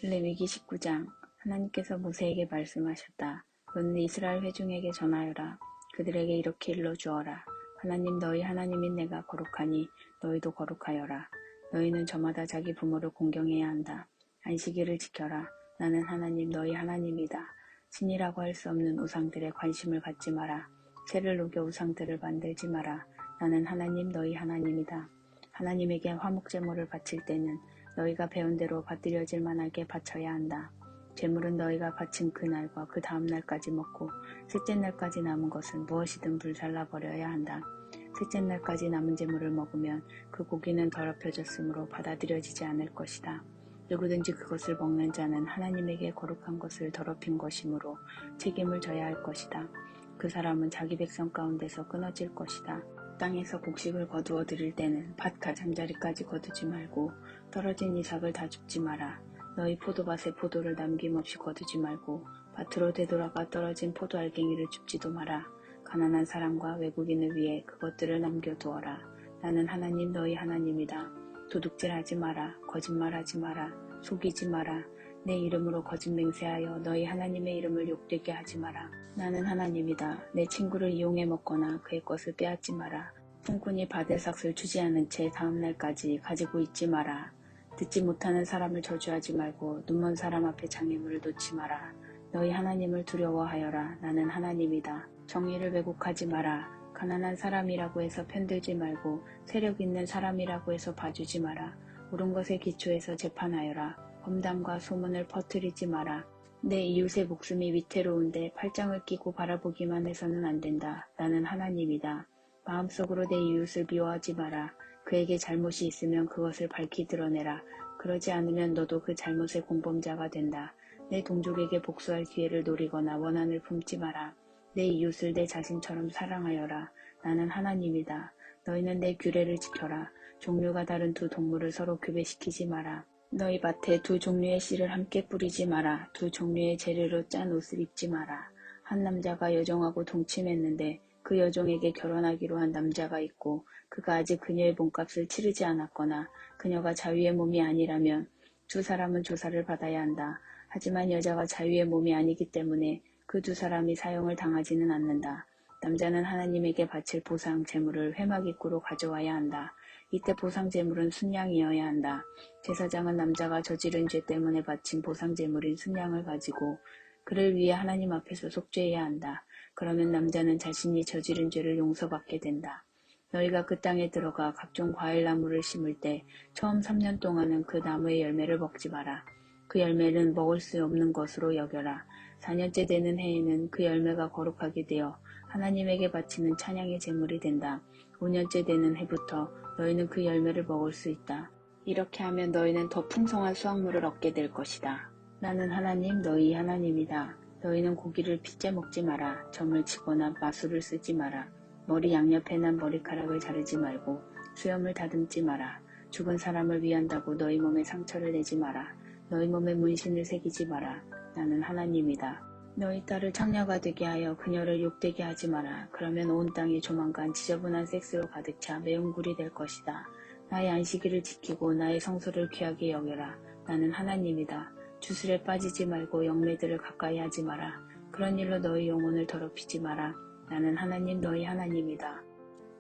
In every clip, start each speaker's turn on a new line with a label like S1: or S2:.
S1: 레위기 19장. 하나님께서 모세에게 말씀하셨다. 너는 이스라엘 회중에게 전하여라. 그들에게 이렇게 일러주어라. 하나님 너희 하나님인 내가 거룩하니 너희도 거룩하여라. 너희는 저마다 자기 부모를 공경해야 한다. 안식일을 지켜라. 나는 하나님 너희 하나님이다. 신이라고 할 수 없는 우상들에 관심을 갖지 마라. 새를 녹여 우상들을 만들지 마라. 나는 하나님 너희 하나님이다. 하나님에게 화목제물을 바칠 때는 너희가 배운 대로 받들여질 만하게 바쳐야 한다. 제물은 너희가 바친 그날과 그 다음 날까지 먹고 셋째 날까지 남은 것은 무엇이든 불살라 버려야 한다. 셋째 날까지 남은 제물을 먹으면 그 고기는 더럽혀졌으므로 받아들여지지 않을 것이다. 누구든지 그것을 먹는 자는 하나님에게 거룩한 것을 더럽힌 것이므로 책임을 져야 할 것이다. 그 사람은 자기 백성 가운데서 끊어질 것이다. 땅에서 곡식을 거두어 드릴 때는 밭 가장자리까지 거두지 말고 떨어진 이삭을 다 줍지 마라. 너희 포도밭에 포도를 남김없이 거두지 말고 밭으로 되돌아가 떨어진 포도알갱이를 줍지도 마라. 가난한 사람과 외국인을 위해 그것들을 남겨두어라. 나는 하나님 너희 하나님이다. 도둑질하지 마라. 거짓말하지 마라. 속이지 마라. 내 이름으로 거짓 맹세하여 너희 하나님의 이름을 욕되게 하지 마라. 나는 하나님이다. 내 친구를 이용해 먹거나 그의 것을 빼앗지 마라. 품꾼이 받을 삭을 주지 않은 채 다음 날까지 가지고 있지 마라. 듣지 못하는 사람을 저주하지 말고 눈먼 사람 앞에 장애물을 놓지 마라. 너희 하나님을 두려워하여라. 나는 하나님이다. 정의를 왜곡하지 마라. 가난한 사람이라고 해서 편들지 말고 세력 있는 사람이라고 해서 봐주지 마라. 옳은 것에 기초해서 재판하여라. 험담과 소문을 퍼뜨리지 마라. 내 이웃의 목숨이 위태로운데 팔짱을 끼고 바라보기만 해서는 안 된다. 나는 하나님이다. 마음속으로 내 이웃을 미워하지 마라. 그에게 잘못이 있으면 그것을 밝히 드러내라. 그러지 않으면 너도 그 잘못의 공범자가 된다. 내 동족에게 복수할 기회를 노리거나 원한을 품지 마라. 내 이웃을 내 자신처럼 사랑하여라. 나는 하나님이다. 너희는 내 규례를 지켜라. 종류가 다른 두 동물을 서로 교배시키지 마라. 너희 밭에 두 종류의 씨를 함께 뿌리지 마라. 두 종류의 재료로 짠 옷을 입지 마라. 한 남자가 여종하고 동침했는데 그 여종에게 결혼하기로 한 남자가 있고 그가 아직 그녀의 몸값을 치르지 않았거나 그녀가 자위의 몸이 아니라면 두 사람은 조사를 받아야 한다. 하지만 여자가 자위의 몸이 아니기 때문에 그 두 사람이 사형을 당하지는 않는다. 남자는 하나님에게 바칠 보상 제물을 회막입구로 가져와야 한다. 이때 보상 제물은 순양이어야 한다. 제사장은 남자가 저지른 죄 때문에 바친 보상 제물인 순양을 가지고 그를 위해 하나님 앞에서 속죄해야 한다. 그러면 남자는 자신이 저지른 죄를 용서받게 된다. 너희가 그 땅에 들어가 각종 과일나무를 심을 때 처음 3년 동안은 그 나무의 열매를 먹지 마라. 그 열매는 먹을 수 없는 것으로 여겨라. 4년째 되는 해에는 그 열매가 거룩하게 되어 하나님에게 바치는 찬양의 제물이 된다. 5년째 되는 해부터 너희는 그 열매를 먹을 수 있다. 이렇게 하면 너희는 더 풍성한 수확물을 얻게 될 것이다. 나는 하나님 너희 하나님이다. 너희는 고기를 핏째 먹지 마라. 점을 치거나 마술을 쓰지 마라. 머리 양옆에 난 머리카락을 자르지 말고 수염을 다듬지 마라. 죽은 사람을 위한다고 너희 몸에 상처를 내지 마라. 너희 몸에 문신을 새기지 마라. 나는 하나님이다. 너희 딸을 창녀가 되게 하여 그녀를 욕되게 하지 마라. 그러면 온 땅이 조만간 지저분한 섹스로 가득 차 매운굴이 될 것이다. 나의 안식일을 지키고 나의 성소를 귀하게 여겨라. 나는 하나님이다. 주술에 빠지지 말고 영매들을 가까이 하지 마라. 그런 일로 너희 영혼을 더럽히지 마라. 나는 하나님 너희 하나님이다.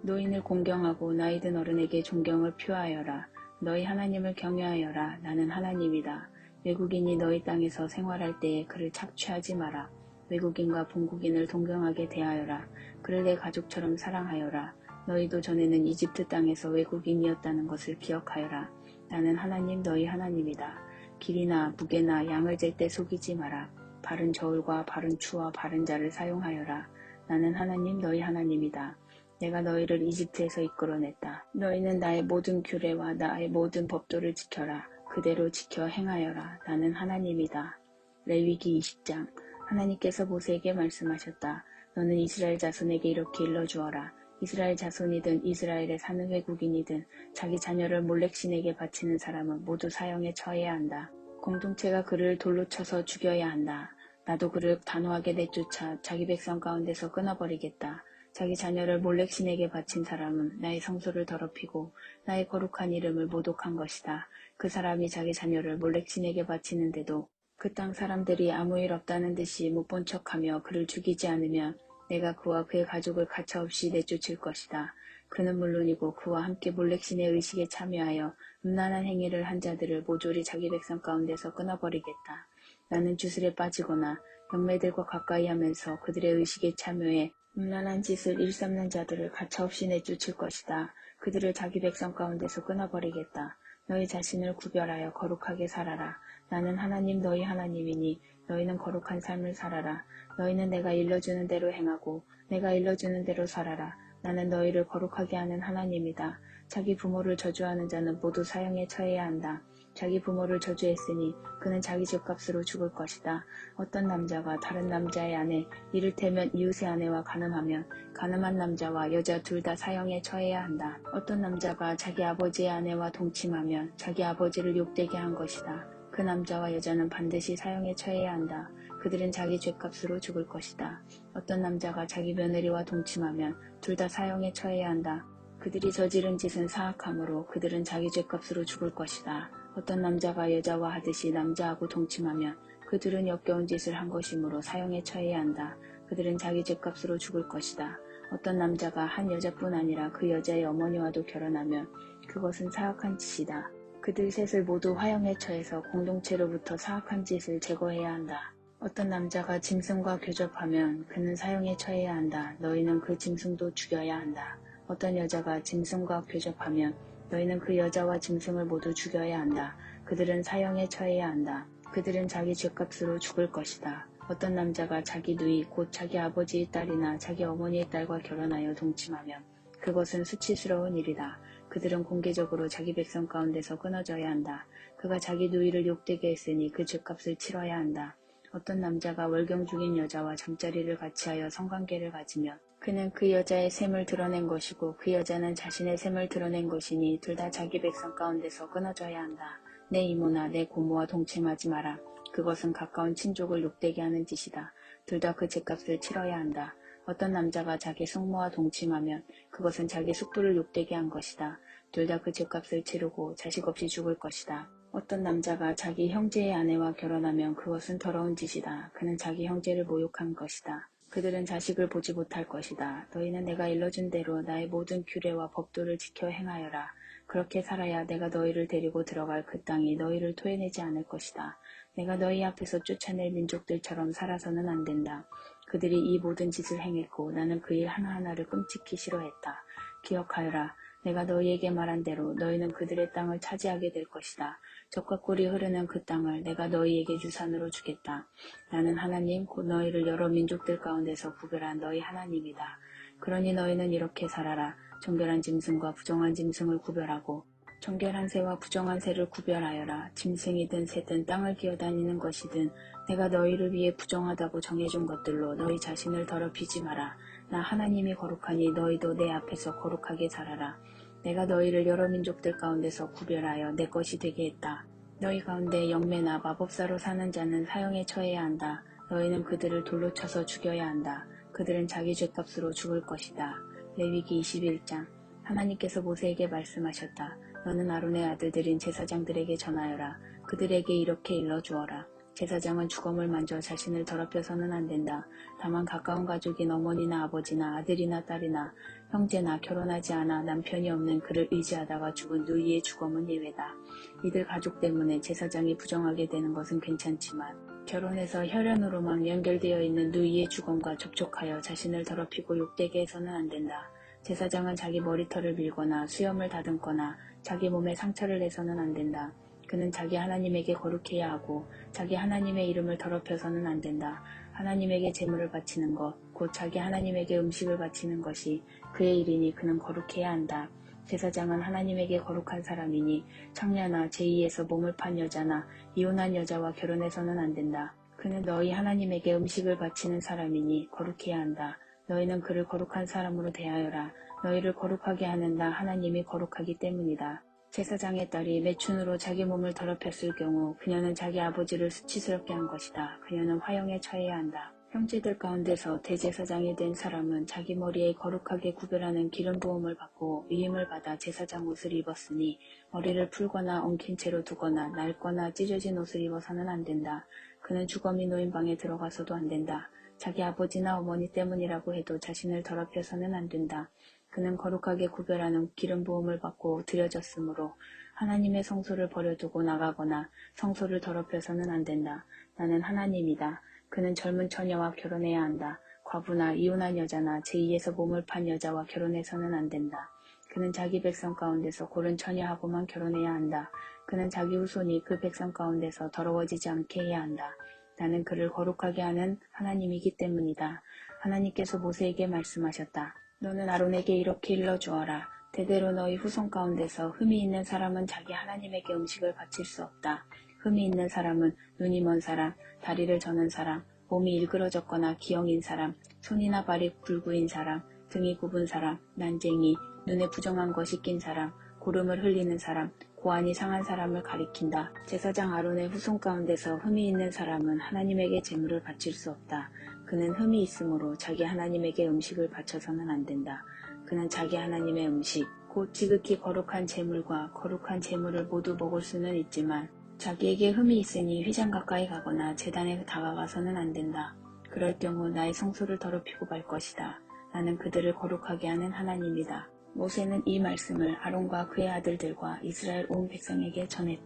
S1: 노인을 공경하고 나이 든 어른에게 존경을 표하여라. 너희 하나님을 경외하여라. 나는 하나님이다. 외국인이 너희 땅에서 생활할 때에 그를 착취하지 마라. 외국인과 본국인을 동경하게 대하여라. 그를 내 가족처럼 사랑하여라. 너희도 전에는 이집트 땅에서 외국인이었다는 것을 기억하여라. 나는 하나님 너희 하나님이다. 길이나 무게나 양을 잴 때 속이지 마라. 바른 저울과 바른 추와 바른 자를 사용하여라. 나는 하나님 너희 하나님이다. 내가 너희를 이집트에서 이끌어냈다. 너희는 나의 모든 규례와 나의 모든 법도를 지켜라. 그대로 지켜 행하여라. 나는 하나님이다. 레위기 20장. 하나님께서 모세에게 말씀하셨다. 너는 이스라엘 자손에게 이렇게 일러주어라. 이스라엘 자손이든 이스라엘에 사는 외국인이든 자기 자녀를 몰렉신에게 바치는 사람은 모두 사형에 처해야 한다. 공동체가 그를 돌로 쳐서 죽여야 한다. 나도 그를 단호하게 내쫓아 자기 백성 가운데서 끊어버리겠다. 자기 자녀를 몰렉 신에게 바친 사람은 나의 성소를 더럽히고 나의 거룩한 이름을 모독한 것이다. 그 사람이 자기 자녀를 몰렉 신에게 바치는데도 그 땅 사람들이 아무 일 없다는 듯이 못 본 척하며 그를 죽이지 않으면 내가 그와 그의 가족을 가차없이 내쫓을 것이다. 그는 물론이고 그와 함께 몰렉 신의 의식에 참여하여 음란한 행위를 한 자들을 모조리 자기 백성 가운데서 끊어버리겠다. 나는 주술에 빠지거나 영매들과 가까이 하면서 그들의 의식에 참여해 음란한 짓을 일삼는 자들을 가차없이 내쫓을 것이다. 그들을 자기 백성 가운데서 끊어버리겠다. 너희 자신을 구별하여 거룩하게 살아라. 나는 하나님 너희 하나님이니 너희는 거룩한 삶을 살아라. 너희는 내가 일러주는 대로 행하고 내가 일러주는 대로 살아라. 나는 너희를 거룩하게 하는 하나님이다. 자기 부모를 저주하는 자는 모두 사형에 처해야 한다. 자기 부모를 저주했으니 그는 자기 죗값으로 죽을 것이다. 어떤 남자가 다른 남자의 아내, 이를테면 이웃의 아내와 간음하면 간음한 남자와 여자 둘 다 사형에 처해야 한다. 어떤 남자가 자기 아버지의 아내와 동침하면 자기 아버지를 욕되게 한 것이다. 그 남자와 여자는 반드시 사형에 처해야 한다. 그들은 자기 죗값으로 죽을 것이다. 어떤 남자가 자기 며느리와 동침하면 둘 다 사형에 처해야 한다. 그들이 저지른 짓은 사악하므로 그들은 자기 죗값으로 죽을 것이다. 어떤 남자가 여자와 하듯이 남자하고 동침하면 그들은 역겨운 짓을 한 것이므로 사형에 처해야 한다. 그들은 자기 죗값으로 죽을 것이다. 어떤 남자가 한 여자뿐 아니라 그 여자의 어머니와도 결혼하면 그것은 사악한 짓이다. 그들 셋을 모두 화형에 처해서 공동체로부터 사악한 짓을 제거해야 한다. 어떤 남자가 짐승과 교접하면 그는 사형에 처해야 한다. 너희는 그 짐승도 죽여야 한다. 어떤 여자가 짐승과 교접하면 너희는 그 여자와 짐승을 모두 죽여야 한다. 그들은 사형에 처해야 한다. 그들은 자기 죗값으로 죽을 것이다. 어떤 남자가 자기 누이 곧 자기 아버지의 딸이나 자기 어머니의 딸과 결혼하여 동침하면 그것은 수치스러운 일이다. 그들은 공개적으로 자기 백성 가운데서 끊어져야 한다. 그가 자기 누이를 욕되게 했으니 그 죗값을 치러야 한다. 어떤 남자가 월경 중인 여자와 잠자리를 같이하여 성관계를 가지면 그는 그 여자의 셈을 드러낸 것이고 그 여자는 자신의 셈을 드러낸 것이니 둘 다 자기 백성 가운데서 끊어져야 한다. 내 이모나 내 고모와 동침하지 마라. 그것은 가까운 친족을 욕되게 하는 짓이다. 둘 다 그 죗값을 치러야 한다. 어떤 남자가 자기 숙모와 동침하면 그것은 자기 숙부를 욕되게 한 것이다. 둘 다 그 죗값을 치르고 자식 없이 죽을 것이다. 어떤 남자가 자기 형제의 아내와 결혼하면 그것은 더러운 짓이다. 그는 자기 형제를 모욕한 것이다. 그들은 자식을 보지 못할 것이다. 너희는 내가 일러준 대로 나의 모든 규례와 법도를 지켜 행하여라. 그렇게 살아야 내가 너희를 데리고 들어갈 그 땅이 너희를 토해내지 않을 것이다. 내가 너희 앞에서 쫓아낼 민족들처럼 살아서는 안 된다. 그들이 이 모든 짓을 행했고 나는 그 일 하나하나를 끔찍히 싫어했다. 기억하여라. 내가 너희에게 말한 대로 너희는 그들의 땅을 차지하게 될 것이다. 젖과 꿀이 흐르는 그 땅을 내가 너희에게 유산으로 주겠다. 나는 하나님 곧 너희를 여러 민족들 가운데서 구별한 너희 하나님이다. 그러니 너희는 이렇게 살아라. 정결한 짐승과 부정한 짐승을 구별하고 정결한 새와 부정한 새를 구별하여라. 짐승이든 새든 땅을 기어다니는 것이든 내가 너희를 위해 부정하다고 정해준 것들로 너희 자신을 더럽히지 마라. 나 하나님이 거룩하니 너희도 내 앞에서 거룩하게 살아라. 내가 너희를 여러 민족들 가운데서 구별하여 내 것이 되게 했다. 너희 가운데 영매나 마법사로 사는 자는 사형에 처해야 한다. 너희는 그들을 돌로 쳐서 죽여야 한다. 그들은 자기 죗값으로 죽을 것이다. 레위기 21장. 하나님께서 모세에게 말씀하셨다. 너는 아론의 아들들인 제사장들에게 전하여라. 그들에게 이렇게 일러주어라. 제사장은 주검을 만져 자신을 더럽혀서는 안 된다. 다만 가까운 가족인 어머니나 아버지나 아들이나 딸이나 형제나 결혼하지 않아 남편이 없는 그를 의지하다가 죽은 누이의 주검은 예외다. 이들 가족 때문에 제사장이 부정하게 되는 것은 괜찮지만 결혼해서 혈연으로만 연결되어 있는 누이의 주검과 접촉하여 자신을 더럽히고 욕되게 해서는 안 된다. 제사장은 자기 머리털을 밀거나 수염을 다듬거나 자기 몸에 상처를 내서는 안 된다. 그는 자기 하나님에게 거룩해야 하고 자기 하나님의 이름을 더럽혀서는 안 된다. 하나님에게 제물을 바치는 것, 곧 자기 하나님에게 음식을 바치는 것이 그의 일이니 그는 거룩해야 한다. 제사장은 하나님에게 거룩한 사람이니 창녀나 제2에서 몸을 판 여자나 이혼한 여자와 결혼해서는 안 된다. 그는 너희 하나님에게 음식을 바치는 사람이니 거룩해야 한다. 너희는 그를 거룩한 사람으로 대하여라. 너희를 거룩하게 하는 나 하나님이 거룩하기 때문이다. 제사장의 딸이 매춘으로 자기 몸을 더럽혔을 경우 그녀는 자기 아버지를 수치스럽게 한 것이다. 그녀는 화형에 처해야 한다. 형제들 가운데서 대제사장이 된 사람은 자기 머리에 거룩하게 구별하는 기름 부음을 받고 위임을 받아 제사장 옷을 입었으니 머리를 풀거나 엉킨 채로 두거나 낡거나 찢어진 옷을 입어서는 안 된다. 그는 주거미 노인 방에 들어가서도 안 된다. 자기 아버지나 어머니 때문이라고 해도 자신을 더럽혀서는 안 된다. 그는 거룩하게 구별하는 기름 부음을 받고 드려졌으므로 하나님의 성소를 버려두고 나가거나 성소를 더럽혀서는 안 된다. 나는 하나님이다. 그는 젊은 처녀와 결혼해야 한다. 과부나 이혼한 여자나 제2에서 몸을 판 여자와 결혼해서는 안 된다. 그는 자기 백성 가운데서 고른 처녀하고만 결혼해야 한다. 그는 자기 후손이 그 백성 가운데서 더러워지지 않게 해야 한다. 나는 그를 거룩하게 하는 하나님이기 때문이다. 하나님께서 모세에게 말씀하셨다. 너는 아론에게 이렇게 일러주어라. 대대로 너희 후손 가운데서 흠이 있는 사람은 자기 하나님에게 음식을 바칠 수 없다. 흠이 있는 사람은 눈이 먼 사람, 다리를 저는 사람, 몸이 일그러졌거나 기형인 사람, 손이나 발이 불구인 사람, 등이 굽은 사람, 난쟁이, 눈에 부정한 것이 낀 사람, 고름을 흘리는 사람, 고안이 상한 사람을 가리킨다. 제사장 아론의 후손 가운데서 흠이 있는 사람은 하나님에게 제물을 바칠 수 없다. 그는 흠이 있으므로 자기 하나님에게 음식을 바쳐서는 안 된다. 그는 자기 하나님의 음식, 곧 지극히 거룩한 제물과 거룩한 제물을 모두 먹을 수는 있지만 자기에게 흠이 있으니 휘장 가까이 가거나 제단에 다가가서는 안 된다. 그럴 경우 나의 성소를 더럽히고 말 것이다. 나는 그들을 거룩하게 하는 하나님이다. 모세는 이 말씀을 아론과 그의 아들들과 이스라엘 온 백성에게 전했다.